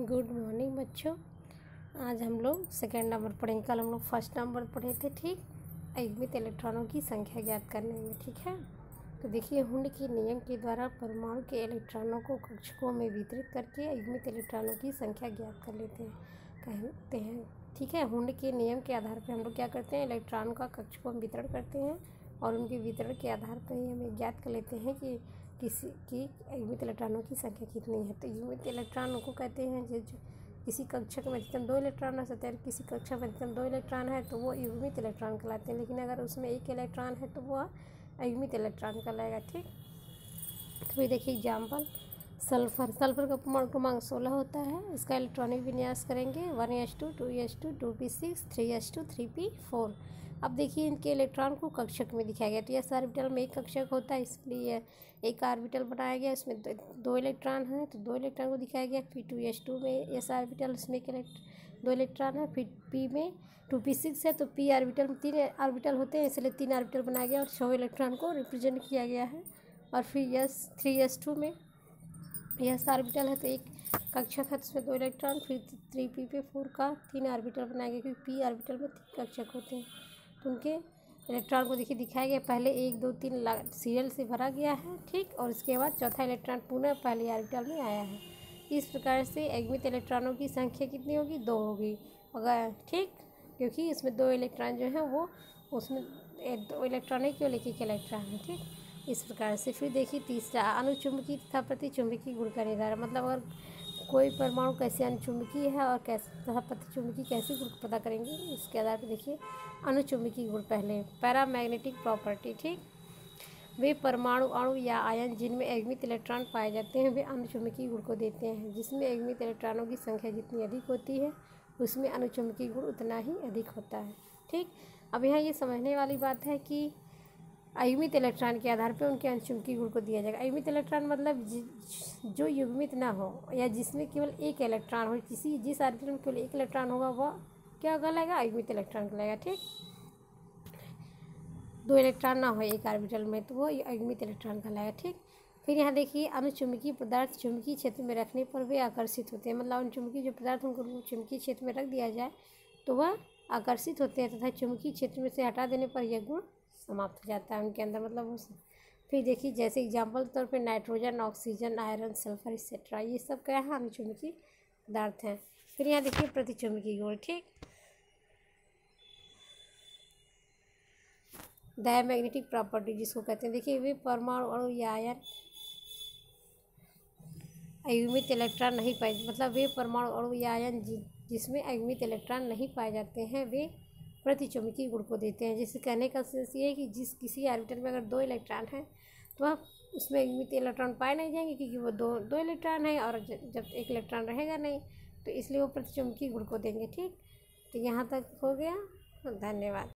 Good morning बच्चों। आज हम लोग सेकेंड नंबर पढ़ेंगे। कल हम लोग फर्स्ट नंबर पढ़े थे, ठीक, अयुग्मित इलेक्ट्रॉनों की संख्या ज्ञात करने में, ठीक है। तो देखिए, हुंड के नियम के द्वारा परमाणु के इलेक्ट्रॉनों को कक्षकों में वितरित करके अयुग्मित इलेक्ट्रॉनों की संख्या ज्ञात कर लेते हैं, कहते हैं, ठीक है। हुंड के नियम के आधार पर हम लोग क्या करते हैं, इलेक्ट्रॉन का कक्षकों में वितरण करते हैं और उनके वितरण के आधार पर ही हमें ज्ञात कर लेते हैं कि किसी की अयुग्मित इलेक्ट्रॉनों की संख्या कितनी है। तो अयुग्मित इलेक्ट्रॉनों को कहते हैं जो किसी कक्षक में अधिकतम 2 इलेक्ट्रॉन हो सकते हैं। किसी कक्षक में अधिकतम 2 इलेक्ट्रॉन है तो वो अयुग्मित इलेक्ट्रॉन कहलाते हैं, लेकिन अगर उसमें 1 इलेक्ट्रॉन है तो वह अयुग्मित इलेक्ट्रॉन कहलाएगा, ठीक। तो फिर देखिए एग्जाम्पल, सल्फर का परमाणु क्रमांक 16 होता है। इसका इलेक्ट्रॉनिक विन्यास करेंगे 1s2 2s2 2p6 3s2 3p4। अब देखिए, इनके इलेक्ट्रॉन को कक्षक में दिखाया गया। तो यस ऑर्बिटल में एक कक्षक होता है, इसलिए एक ऑर्बिटल बनाया गया, इसमें 2 इलेक्ट्रॉन हैं तो 2 इलेक्ट्रॉन को दिखाया गया। फिर 2s2 में एस ऑर्बिटल, उसमें 2 इलेक्ट्रॉन है। फिर p में 2p6 है तो p ऑर्बिटल में 3 ऑर्बिटल होते हैं, इसलिए 3 ऑर्बिटल बनाया गया और 6 इलेक्ट्रॉन को रिप्रेजेंट किया गया है। और फिर 3s2 में यस ऑर्बिटल है तो एक कक्षक है तो उसमें 2 इलेक्ट्रॉन। फिर 3p4 का 3 ऑर्बिटल बनाया गया, क्योंकि p ऑर्बिटल में 3 कक्षक होते हैं। तो उनके इलेक्ट्रॉन को देखिए दिखाया गया, पहले 1 2 3 सीरियल से भरा गया है, ठीक, और इसके बाद चौथा इलेक्ट्रॉन पुनः पहले ऑर्बिटल में आया है। इस प्रकार से अयुग्मित इलेक्ट्रॉनों की संख्या कितनी होगी, 2 होगी, अगर, ठीक, क्योंकि इसमें 2 इलेक्ट्रॉन जो है वो उसमें 2 इलेक्ट्रॉन है, क्यों, लेकिन इलेक्ट्रॉन है, ठीक। इस प्रकार से फिर देखिए तीसरा, अनुचुंबकीय तथा प्रतिचुंबकीय गुण का निर्धारण। मतलब अगर कोई परमाणु कैसे अनुचुंबकीय है और कैसे तथा प्रतिचुंबकीय कैसे गुण पता करेंगे, इसके आधार पर देखिए अनुचुंबकीय गुण पहले, पैरामैग्नेटिक प्रॉपर्टी, ठीक। वे परमाणु, अणु या आयन जिनमें अयुग्मित इलेक्ट्रॉन पाए जाते हैं वे अनुचुंबकीय गुण को देते हैं। जिसमें अयुग्मित इलेक्ट्रॉनों की संख्या जितनी अधिक होती है उसमें अनुचुंबकीय गुण उतना ही अधिक होता है, ठीक। अब यहाँ ये समझने वाली बात है कि अयुग्मित इलेक्ट्रॉन के आधार पर उनके अनुचुंबकीय गुण को दिया जाएगा। अयुग्मित इलेक्ट्रॉन मतलब जो युग्मित ना हो या जिसमें केवल 1 इलेक्ट्रॉन हो, जिस ऑर्बिटल में केवल 1 इलेक्ट्रॉन होगा वह क्या कहलाएगा, अयुग्मित इलेक्ट्रॉन कहलाएगा, ठीक। 2 इलेक्ट्रॉन ना हो एक ऑर्बिटल में तो वो अयुग्मित इलेक्ट्रॉन कहलाएगा, ठीक। फिर यहाँ देखिए, अनुचुंबकीय पदार्थ चुंबकीय क्षेत्र में रखने पर वे आकर्षित होते हैं। मतलब अनुचुंबकीय जो पदार्थ उनको चुंबकीय क्षेत्र में रख दिया जाए तो वह आकर्षित होते हैं तथा चुंबकीय क्षेत्र में से हटा देने पर यह गुण समाप्त हो जाता है उनके अंदर, मतलब उस। फिर देखिए, जैसे एग्जाम्पल के तौर पर nitrogen, oxygen, iron, sulphur etcetera, ये सब क्या है, अनुचुंबकीय पदार्थ हैं। फिर यहाँ देखिए प्रतिचुंबकीय गुण, ठीक, डायमैग्नेटिक प्रॉपर्टी जिसको कहते हैं। देखिए, वे परमाणु, अणु या आयन अयुग्मित इलेक्ट्रॉन नहीं पाए, मतलब वे परमाणु, अणु या आयन जिसमें अयुग्मित इलेक्ट्रॉन नहीं पाए जाते हैं वे प्रतिचुंबकीय गुण को देते हैं। जैसे कहने का सेंस ये है कि किसी ऑर्बिटल में अगर 2 इलेक्ट्रॉन है तो वह उसमें अयुग्मित इलेक्ट्रॉन पाए नहीं जाएंगे, क्योंकि वो दो इलेक्ट्रॉन है और जब 1 इलेक्ट्रॉन रहेगा नहीं तो इसलिए वो प्रतिचुंबकीय गुण को देंगे, ठीक। तो यहाँ तक हो गया, धन्यवाद।